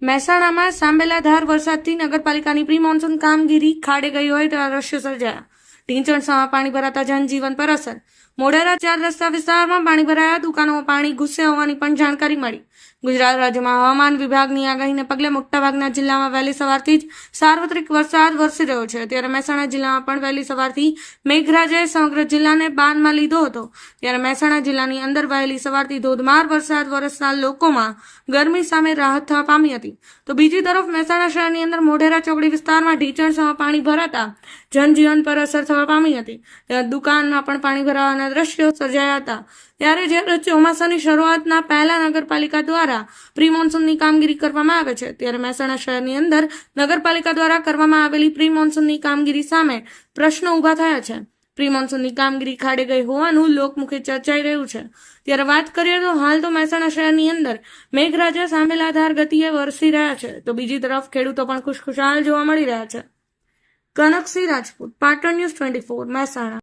મહેસાણામાં સાંબેલાધાર વરસાદથી નગરપાલિકાની પ્રી મોન્સૂન કામગીરી ખાડે ગઈ હોય તેવા દ્રશ્યો સર્જાયા. ઢીંચણસામાં પાણી ભરાતા જનજીવન પર અસર. મોઢેરા 4 રસ્તા વિસ્તારમાં પાણી ભરાયા. દુકાનોમાં પાણી ઘૂસ્યા હોવાની પણ જાણકારી મળી. ગુજરાત રાજ્યમાં હવામાન વિભાગની આગાહીને પગલે મોટાભાગના જિલ્લામાં વહેલી સવારથી જ સાર્વત્રિક વરસાદ વરસી રહ્યો છે. ત્યારે મહેસાણા જિલ્લામાં પણ વહેલી સવારથી મેઘરાજાએ સમગ્ર જિલ્લાને બાનમાં લીધો હતો. ત્યારે મહેસાણા જિલ્લાની અંદર વહેલી સવારથી ધોધમાર વરસાદ વરસતા લોકોમાં ગરમી સામે રાહત થવા પામી હતી. તો બીજી તરફ મહેસાણા શહેરની અંદર મોઢેરા ચોકડી વિસ્તારમાં ઢીંચણસામાં પાણી ભરાતા જનજીવન પર અસર થવા પામી હતી. ત્યાં દુકાનમાં પણ પાણી ભરાવાના દ્રશ્યો સર્જાયા હતા. ત્યારે જ્યારે ચોમાસાની શરૂઆતના પહેલા નગરપાલિકા દ્વારા પ્રી મોન્સૂનની કામગીરી કરવામાં આવે છે, ત્યારે મહેસાણા શહેરની અંદર નગરપાલિકા દ્વારા કરવામાં આવેલી પ્રી મોન્સૂનની કામગીરી સામે પ્રશ્નો ઉભા થયા છે. પ્રી મોન્સૂનની કામગીરી ખાડે ગઈ હોવાનું લોકમુખે ચર્ચાઈ રહ્યું છે. ત્યારે વાત કરીએ તો હાલ તો મહેસાણા શહેરની અંદર મેઘરાજા સાંબેલાધાર ગતિએ વરસી રહ્યા છે, તો બીજી તરફ ખેડૂતો પણ ખુશખુશાલ જોવા મળી રહ્યા છે. કનકસિંહ રાજપૂત, પાટણ ન્યૂઝ 24, મહેસાણા.